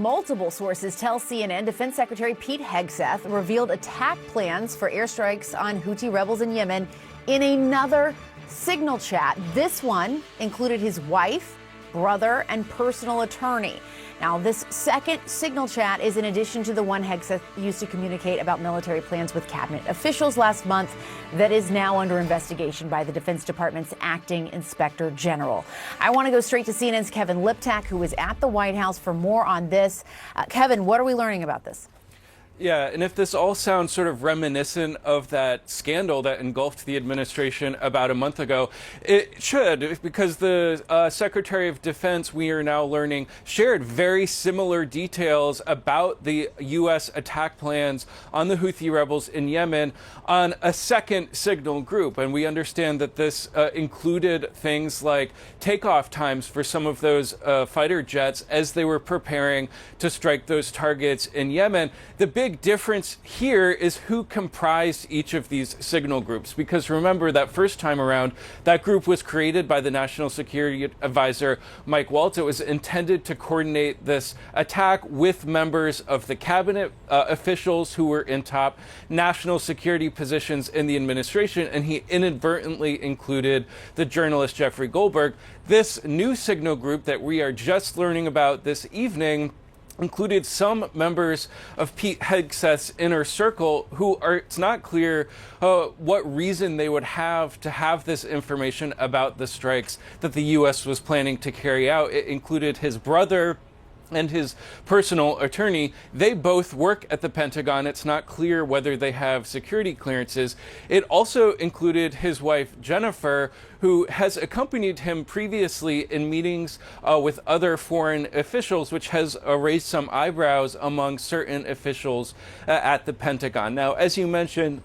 multiple sources tell CNN Defense Secretary Pete Hegseth revealed attack plans for airstrikes on Houthi rebels in Yemen in another signal chat. This one included his wife, brother, and personal attorney. Now, this second signal chat is in addition to the one Hegseth used to communicate about military plans with cabinet officials last month that is now under investigation by the Defense Department's acting inspector general. I want to go straight to CNN's Kevin Liptak, who is at the White House for more on this. Kevin, what are we learning about this? Yeah, and if this all sounds sort of reminiscent of that scandal that engulfed the administration about a month ago, it should, because the Secretary of Defense, we are now learning, shared very similar details about the U.S. attack plans on the Houthi rebels in Yemen on a second signal group. And we understand that this included things like takeoff times for some of those fighter jets as they were preparing to strike those targets in Yemen. The big difference here is who comprised each of these signal groups, because remember that first time around, that group was created by the National Security Advisor Mike Waltz. It was intended to coordinate this attack with members of the cabinet officials who were in top national security positions in the administration, and he inadvertently included the journalist Jeffrey Goldberg. This new signal group that we are just learning about this evening included some members of Pete Hegseth's inner circle who are, it's not clear what reason they would have to have this information about the strikes that the U.S. was planning to carry out. It included his brother and his personal attorney. They both work at the Pentagon. It's not clear whether they have security clearances. It also included his wife, Jennifer, who has accompanied him previously in meetings with other foreign officials, which has raised some eyebrows among certain officials at the Pentagon. Now, as you mentioned,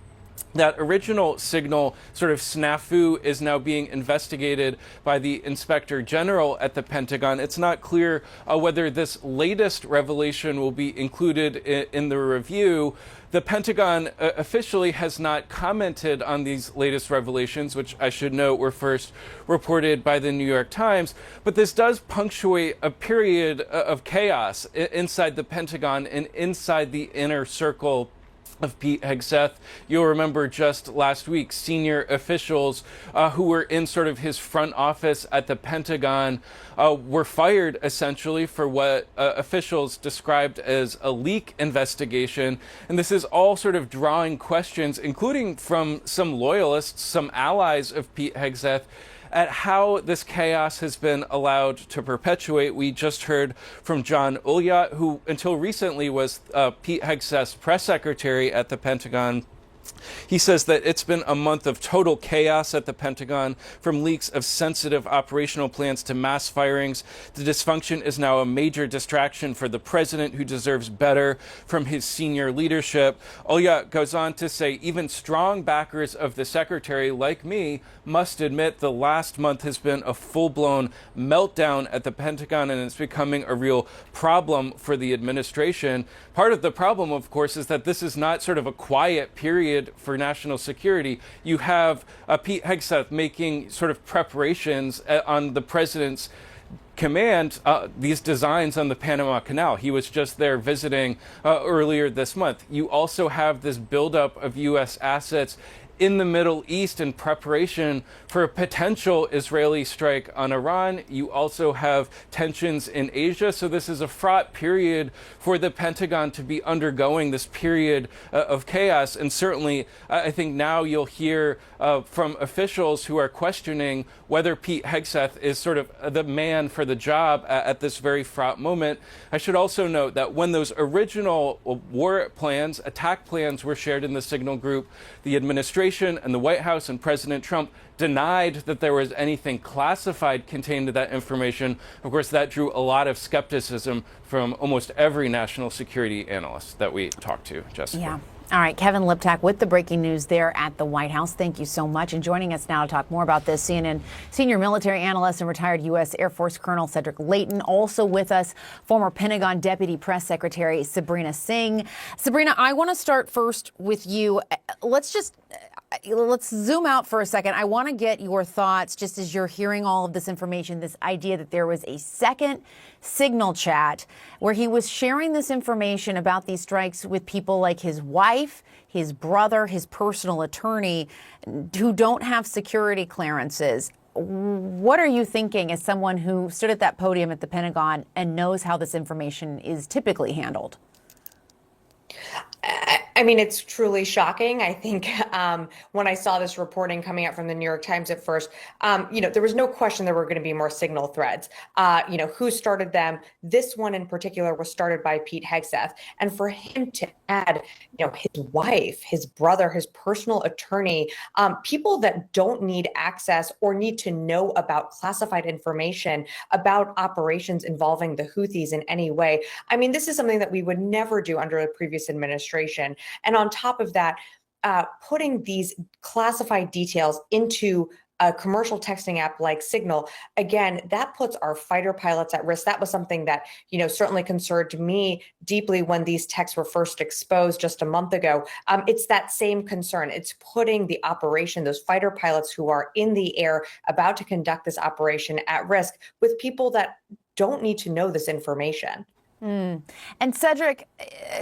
that original signal sort of snafu is now being investigated by the Inspector General at the Pentagon. It's not clear whether this latest revelation will be included in the review. The Pentagon officially has not commented on these latest revelations, which I should note were first reported by the New York Times. But this does punctuate a period of chaos inside the Pentagon and inside the inner circle of Pete Hegseth. You'll remember just last week, senior officials who were in sort of his front office at the Pentagon were fired essentially for what officials described as a leak investigation. And this is all sort of drawing questions, including from some loyalists, some allies of Pete Hegseth, at how this chaos has been allowed to perpetuate. We just heard from John Ulyat, who until recently was Pete Hegseth's press secretary at the Pentagon. He says that it's been a month of total chaos at the Pentagon, from leaks of sensitive operational plans to mass firings. The dysfunction is now a major distraction for the president, who deserves better from his senior leadership. Oya goes on to say even strong backers of the secretary, like me, must admit the last month has been a full-blown meltdown at the Pentagon, and it's becoming a real problem for the administration. Part of the problem, of course, is that this is not sort of a quiet period for national security. You have Pete Hegseth making sort of preparations on the president's command, these designs on the Panama Canal. He was just there visiting earlier this month. You also have this buildup of U.S. assets in the Middle East in preparation for a potential Israeli strike on Iran. You also have tensions in Asia. So this is a fraught period for the Pentagon to be undergoing, this period of chaos. And certainly, I think now you'll hear from officials who are questioning whether Pete Hegseth is sort of the man for the job at this very fraught moment. I should also note that when those original war plans, attack plans were shared in the signal group, the administration and the White House and President Trump denied that there was anything classified contained in that information. Of course, that drew a lot of skepticism from almost every national security analyst that we talked to, Jessica. Yeah. All right, Kevin Liptak with the breaking news there at the White House. Thank you so much. And joining us now to talk more about this, CNN senior military analyst and retired U.S. Air Force Colonel Cedric Leighton. Also with us, former Pentagon Deputy Press Secretary Sabrina Singh. Sabrina, I want to start first with you. let's zoom out for a second. I want to get your thoughts just as you're hearing all of this information, this idea that there was a second Signal chat where he was sharing this information about these strikes with people like his wife, his brother, his personal attorney, who don't have security clearances. What are you thinking as someone who stood at that podium at the Pentagon and knows how this information is typically handled? I mean, it's truly shocking. I think when I saw this reporting coming out from the New York Times at first, there was no question there were going to be more Signal threads. Who started them? This one in particular was started by Pete Hegseth. And for him to add, his wife, his brother, his personal attorney, people that don't need access or need to know about classified information about operations involving the Houthis in any way. I mean, this is something that we would never do under a previous administration. And on top of that, putting these classified details into a commercial texting app like Signal, again, that puts our fighter pilots at risk. That was something that, certainly concerned me deeply when these texts were first exposed just a month ago. It's that same concern. It's putting the operation, those fighter pilots who are in the air about to conduct this operation at risk with people that don't need to know this information. And Cedric,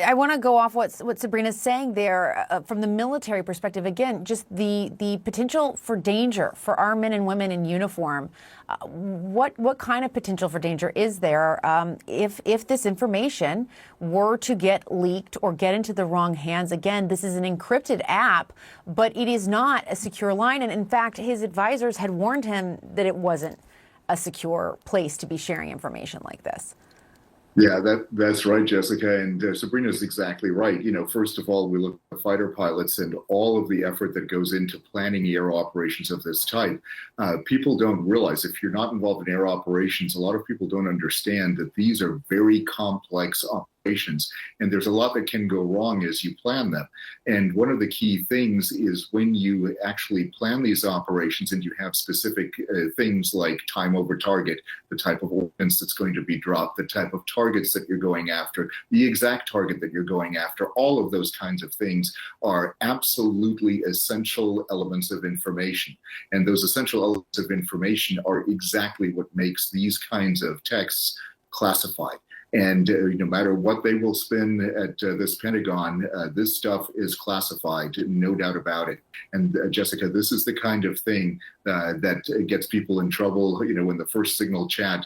I want to go off what Sabrina's saying there from the military perspective. Again, just the potential for danger for our men and women in uniform. What kind of potential for danger is there if this information were to get leaked or get into the wrong hands? Again, this is an encrypted app, but it is not a secure line. And in fact, his advisors had warned him that it wasn't a secure place to be sharing information like this. Yeah, that's right, Jessica. And Sabrina's exactly right. First of all, we look at fighter pilots and all of the effort that goes into planning air operations of this type. People don't realize, if you're not involved in air operations, a lot of people don't understand that these are very complex operations, and there's a lot that can go wrong as you plan them. And one of the key things is when you actually plan these operations and you have specific things like time over target, the type of ordnance that's going to be dropped, the type of targets that you're going after, the exact target that you're going after, all of those kinds of things are absolutely essential elements of information. And those essential elements of information are exactly what makes these kinds of texts classified. And no matter what they will spin at this Pentagon, this stuff is classified, no doubt about it. And Jessica, this is the kind of thing that gets people in trouble. When the first Signal chat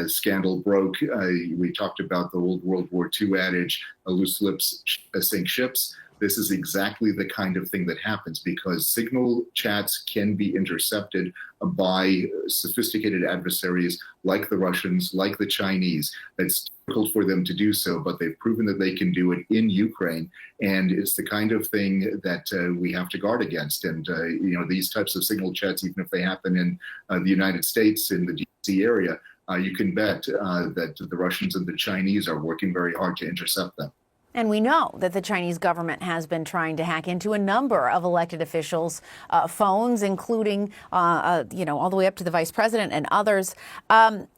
scandal broke, we talked about the old World War II adage, loose lips sink ships. This is exactly the kind of thing that happens because Signal chats can be intercepted by sophisticated adversaries like the Russians, like the Chinese. It's difficult for them to do so, but they've proven that they can do it in Ukraine. And it's the kind of thing that we have to guard against. And, these types of Signal chats, even if they happen in the United States, in the DC area, you can bet that the Russians and the Chinese are working very hard to intercept them. And we know that the Chinese government has been trying to hack into a number of elected officials' phones, including, all the way up to the vice president and others.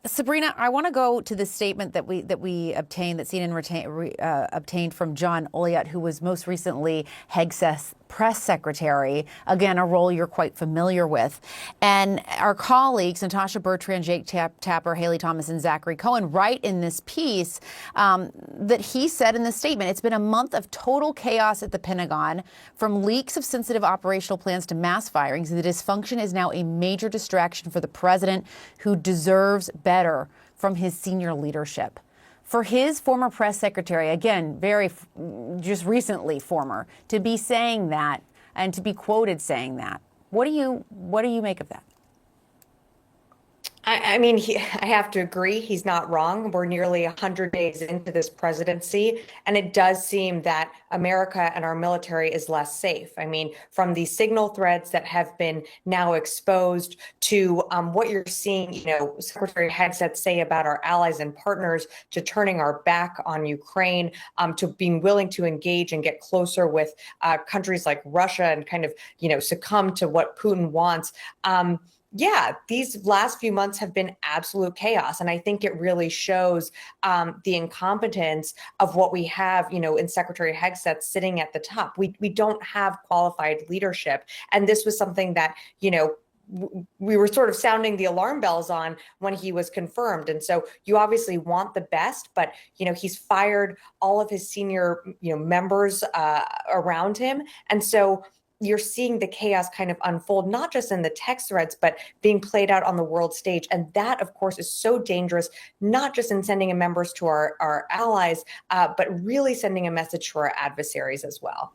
Sabrina, I want to go to the statement that we obtained, that CNN obtained from John Oliot, who was most recently Hegseth's press secretary, again, a role you're quite familiar with. And our colleagues, Natasha Bertrand, Jake Tapper, Haley Thomas, and Zachary Cohen, write in this piece that he said in the statement, it's been a month of total chaos at the Pentagon, from leaks of sensitive operational plans to mass firings. The dysfunction is now a major distraction for the president, who deserves better from his senior leadership. For his former press secretary, again, just recently former, to be saying that and to be quoted saying that, what do you make of that? I mean, I have to agree. He's not wrong. We're nearly 100 days into this presidency, and it does seem that America and our military is less safe. I mean, from the Signal threads that have been now exposed to what you're seeing, Secretary Hegseth say about our allies and partners, to turning our back on Ukraine, to being willing to engage and get closer with countries like Russia and kind of, succumb to what Putin wants. Yeah, these last few months have been absolute chaos. And I think it really shows the incompetence of what we have, in Secretary Hegseth sitting at the top. We don't have qualified leadership. And this was something that, we were sort of sounding the alarm bells on when he was confirmed. And so you obviously want the best, but, he's fired all of his senior, members around him. And so you're seeing the chaos kind of unfold, not just in the text threads, but being played out on the world stage. And that, of course, is so dangerous, not just in sending members to our allies, but really sending a message to our adversaries as well.